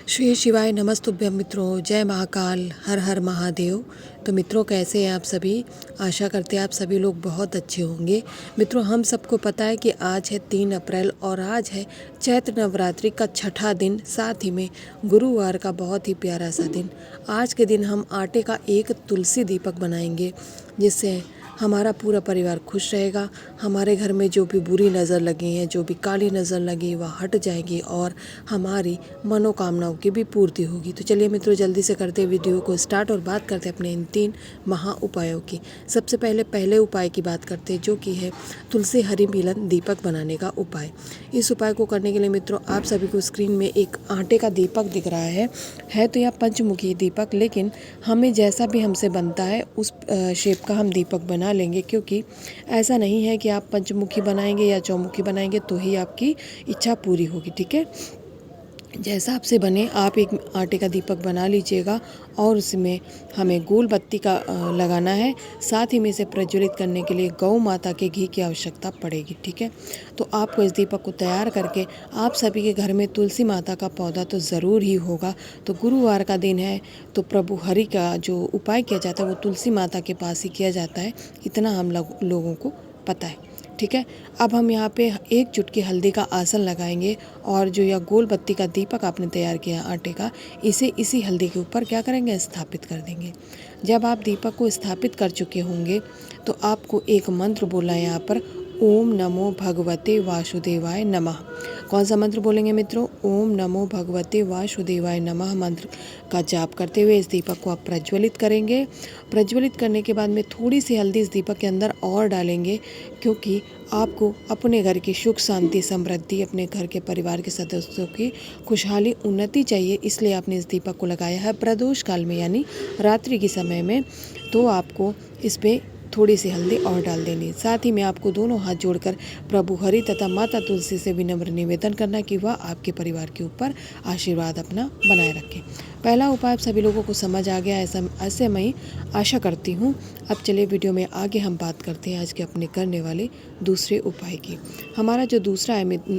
श्री शिवाय नमस्तुभ्यं मित्रों, जय महाकाल, हर हर महादेव। तो मित्रों, कैसे हैं आप सभी? आशा करते हैं आप सभी लोग बहुत अच्छे होंगे। मित्रों, हम सबको पता है कि आज है 3 अप्रैल और आज है चैत्र नवरात्रि का छठा दिन, साथ ही में गुरुवार का बहुत ही प्यारा सा दिन। आज के दिन हम आटे का एक तुलसी दीपक बनाएंगे, जिससे हमारा पूरा परिवार खुश रहेगा। हमारे घर में जो भी बुरी नज़र लगी है, जो भी काली नज़र लगी, वह हट जाएगी और हमारी मनोकामनाओं की भी पूर्ति होगी। तो चलिए मित्रों, जल्दी से करते हैं वीडियो को स्टार्ट और बात करते हैं अपने इन 3 महा उपायों की। सबसे पहले उपाय की बात करते हैं, जो कि है तुलसी हरि मिलन दीपक बनाने का उपाय। इस उपाय को करने के लिए मित्रों, आप सभी को स्क्रीन में एक आटे का दीपक दिख रहा है तो यह पंचमुखी दीपक, लेकिन हमें जैसा भी हमसे बनता है उस शेप का हम दीपक बना लेंगे, क्योंकि ऐसा नहीं है कि आप पंचमुखी बनाएंगे या चौमुखी बनाएंगे तो ही आपकी इच्छा पूरी होगी। ठीक है, जैसा आपसे बने आप एक आटे का दीपक बना लीजिएगा और उसमें हमें गोल बत्ती का लगाना है। साथ ही में इसे प्रज्वलित करने के लिए गौ माता के घी की आवश्यकता पड़ेगी। ठीक है, तो आपको इस दीपक को तैयार करके, आप सभी के घर में तुलसी माता का पौधा तो ज़रूर ही होगा। तो गुरुवार का दिन है तो प्रभु हरि का जो उपाय किया जाता है वो तुलसी माता के पास ही किया जाता है, इतना हम लोगों को पता है। ठीक है, अब हम यहाँ पे 1 चुटकी हल्दी का आसन लगाएंगे और जो यह गोल बत्ती का दीपक आपने तैयार किया आटे का, इसे इसी हल्दी के ऊपर क्या करेंगे, स्थापित कर देंगे। जब आप दीपक को स्थापित कर चुके होंगे तो आपको एक मंत्र बोलना है यहाँ पर, ओम नमो भगवते वासुदेवाय नमः। कौन सा मंत्र बोलेंगे मित्रों? ओम नमो भगवते वासुदेवाय नमः मंत्र का जाप करते हुए इस दीपक को आप प्रज्वलित करेंगे। प्रज्वलित करने के बाद में थोड़ी सी हल्दी इस दीपक के अंदर और डालेंगे, क्योंकि आपको अपने घर की सुख शांति समृद्धि, अपने घर के परिवार के सदस्यों की खुशहाली उन्नति चाहिए, इसलिए आपने इस दीपक को लगाया है प्रदोष काल में, यानी रात्रि के समय में। तो आपको इस पर थोड़ी सी हल्दी और डाल देनी। साथ ही में आपको दोनों हाथ जोड़कर प्रभु हरि तथा माता तुलसी से विनम्र निवेदन करना कि वह आपके परिवार के ऊपर आशीर्वाद अपना बनाए रखें। पहला उपाय आप सभी लोगों को समझ आ गया, ऐसे मैं आशा करती हूँ। अब चलिए वीडियो में आगे हम बात करते हैं आज के अपने करने वाले दूसरे उपाय की। हमारा जो दूसरा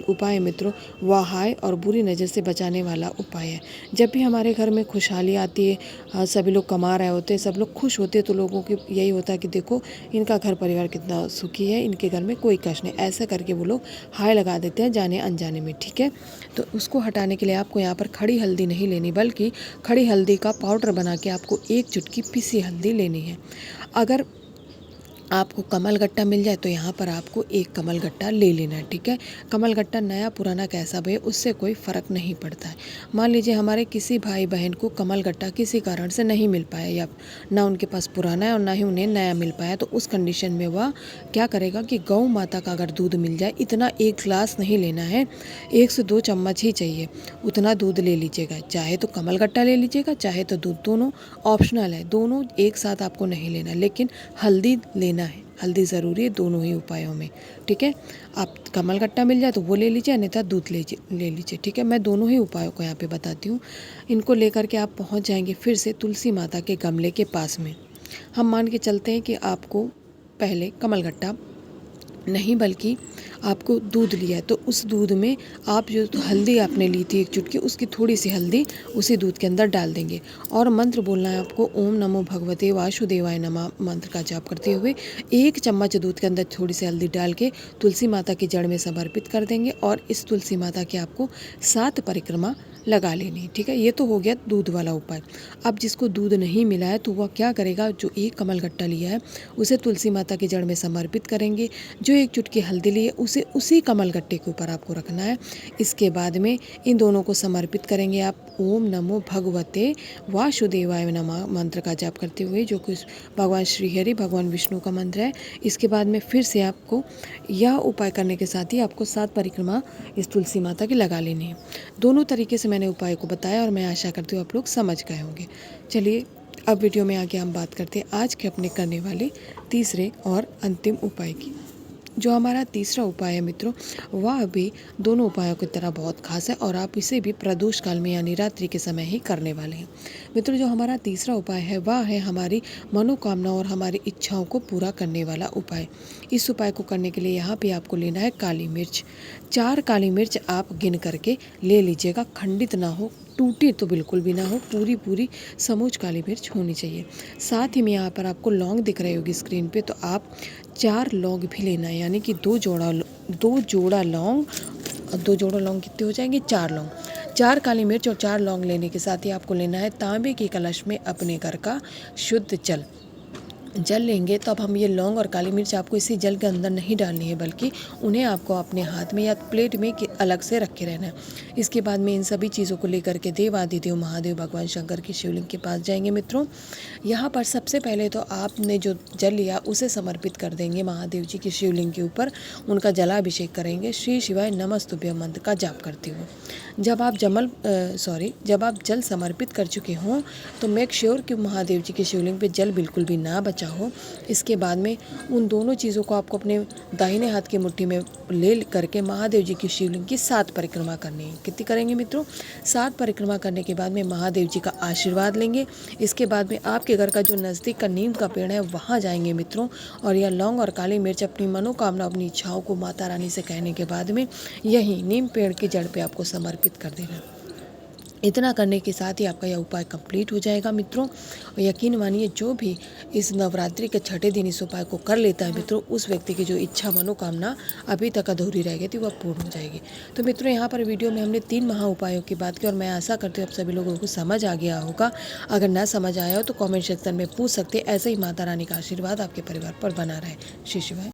उपाय है मित्रों, वह हाय और बुरी नज़र से बचाने वाला उपाय है। जब भी हमारे घर में खुशहाली आती है, सभी लोग कमा रहे होते हैं, सब लोग खुश होते हैं, तो लोगों की यही होता है कि देखो इनका घर परिवार कितना सुखी है, इनके घर में कोई कष्ट नहीं, ऐसा करके वो लोग हाय लगा देते हैं जाने अनजाने में। ठीक है, तो उसको हटाने के लिए आपको यहाँ पर खड़ी हल्दी नहीं लेनी, बल्कि खड़ी हल्दी का पाउडर बना के आपको 1 चुटकी पिसी हल्दी लेनी है। अगर आपको कमल गट्टा मिल जाए तो यहाँ पर आपको 1 कमल गट्टा ले लेना है। ठीक है, कमल गट्टा नया पुराना कैसा भी है उससे कोई फ़र्क नहीं पड़ता है। मान लीजिए हमारे किसी भाई बहन को कमल गट्टा किसी कारण से नहीं मिल पाया, या ना उनके पास पुराना है और ना ही उन्हें नया मिल पाया, तो उस कंडीशन में वह क्या करेगा कि गौ माता का अगर दूध मिल जाए, इतना 1 गिलास नहीं लेना है, 1 से 2 चम्मच ही चाहिए, उतना दूध ले लीजिएगा। चाहे तो कमल गट्टा ले लीजिएगा, चाहे तो दूध, दोनों ऑप्शनल है, दोनों एक साथ आपको नहीं लेना, लेकिन हल्दी लेना है। हल्दी ज़रूरी है दोनों ही उपायों में। ठीक है, आप कमल गट्टा मिल जाए तो वो ले लीजिए, अन्यथा दूध ले लीजिए। ठीक है, मैं दोनों ही उपायों को यहाँ पे बताती हूँ। इनको लेकर के आप पहुँच जाएंगे फिर से तुलसी माता के गमले के पास में। हम मान के चलते हैं कि आपको पहले कमल गट्टा नहीं, बल्कि आपको दूध लिया है, तो उस दूध में आप जो हल्दी आपने ली थी 1 चुटकी, उसकी थोड़ी सी हल्दी उसी दूध के अंदर डाल देंगे और मंत्र बोलना है आपको, ओम नमो भगवते वासुदेवाय नमः मंत्र का जाप करते हुए 1 चम्मच दूध के अंदर थोड़ी सी हल्दी डाल के तुलसी माता की जड़ में समर्पित कर देंगे और इस तुलसी माता की आपको 7 परिक्रमा लगा लेनी। ठीक है, ये तो हो गया दूध वाला उपाय। अब जिसको दूध नहीं मिला है तो वह क्या करेगा, जो 1 कमल गट्टा लिया है उसे तुलसी माता की जड़ में समर्पित करेंगे, जो 1 चुटकी हल्दी ली है उसे उसी कमल गट्टे के ऊपर आपको रखना है। इसके बाद में इन दोनों को समर्पित करेंगे आप ओम नमो भगवते वासुदेवाय नमः मंत्र का जाप करते हुए, जो कि भगवान श्रीहरि भगवान विष्णु का मंत्र है। इसके बाद में फिर से आपको यह उपाय करने के साथ ही आपको 7 परिक्रमा इस तुलसी माता की लगा लेनी है। दोनों तरीके से मैंने उपाय को बताया और मैं आशा करती हूँ आप लोग समझ गए होंगे। चलिए अब वीडियो में आगे हम बात करते हैं आज के अपने करने वाले तीसरे और अंतिम उपाय की। जो हमारा तीसरा उपाय है मित्रों, वह भी दोनों उपायों की तरह बहुत खास है और आप इसे भी प्रदोष काल में यानी रात्रि के समय ही करने वाले हैं। मित्रों, जो हमारा तीसरा उपाय है वह है हमारी मनोकामना और हमारी इच्छाओं को पूरा करने वाला उपाय। इस उपाय को करने के लिए यहाँ पे आपको लेना है काली मिर्च। 4 काली मिर्च आप गिन करके ले लीजिएगा, खंडित ना हो, टूटी तो बिल्कुल भी ना हो, पूरी पूरी समूच काली मिर्च होनी चाहिए। साथ ही में यहाँ पर आपको लौंग दिख रही होगी स्क्रीन पे, तो आप 4 लौंग भी लेना है, यानी कि 2 जोड़ा लौंग। और 2 जोड़ा लौंग कितने हो जाएंगे? 4 लौंग। 4 काली मिर्च और 4 लौंग लेने के साथ ही आपको लेना है तांबे के कलश में अपने घर का शुद्ध जल लेंगे। तो अब हम ये लौंग और काली मिर्च आपको इसी जल के अंदर नहीं डालनी है, बल्कि उन्हें आपको अपने हाथ में या प्लेट में अलग से रखे रहना है। इसके बाद में इन सभी चीज़ों को लेकर के देवादिदेव महादेव भगवान शंकर की शिवलिंग के पास जाएंगे मित्रों। यहाँ पर सबसे पहले तो आपने जो जल लिया उसे समर्पित कर देंगे महादेव जी की शिवलिंग के ऊपर, उनका जलाभिषेक करेंगे श्री शिवाय नमस्तुभ्यं मंत्र का जाप करते हुए। जब आप जल समर्पित कर चुके हों तो मेक श्योर कि महादेव जी की शिवलिंग पे जल बिल्कुल भी ना बचा हो। इसके बाद में उन दोनों चीज़ों को आपको अपने दाहिने हाथ की मुट्ठी में ले करके महादेव जी की शिवलिंग की 7 परिक्रमा करनी है। कितनी करेंगे मित्रों? 7 परिक्रमा करने के बाद में महादेव जी का आशीर्वाद लेंगे। इसके बाद में आपके घर का जो नज़दीक का नीम का पेड़ है वहाँ जाएंगे मित्रों, और यह लौंग और काली मिर्च अपनी मनोकामना, अपनी इच्छाओं को माता रानी से कहने के बाद में यही नीम पेड़ की जड़ पे आपको समर्पित कर देना। इतना करने के साथ ही आपका यह उपाय कंप्लीट हो जाएगा मित्रों। और यकीन मानिए, जो भी इस नवरात्रि के छठे दिन इस उपाय को कर लेता है मित्रों, उस व्यक्ति की जो इच्छा मनोकामना अभी तक अधूरी रह गई थी वह पूर्ण हो जाएगी। तो मित्रों, यहाँ पर वीडियो में हमने 3 महा उपायों की बात की और मैं आशा करती हूँ आप सभी लोगों को समझ आ गया होगा। अगर ना समझ आया हो तो कॉमेंट सेक्शन में पूछ सकते हैं। ऐसे ही माता रानी का आशीर्वाद आपके परिवार पर बना रहे। श्री शिवाय।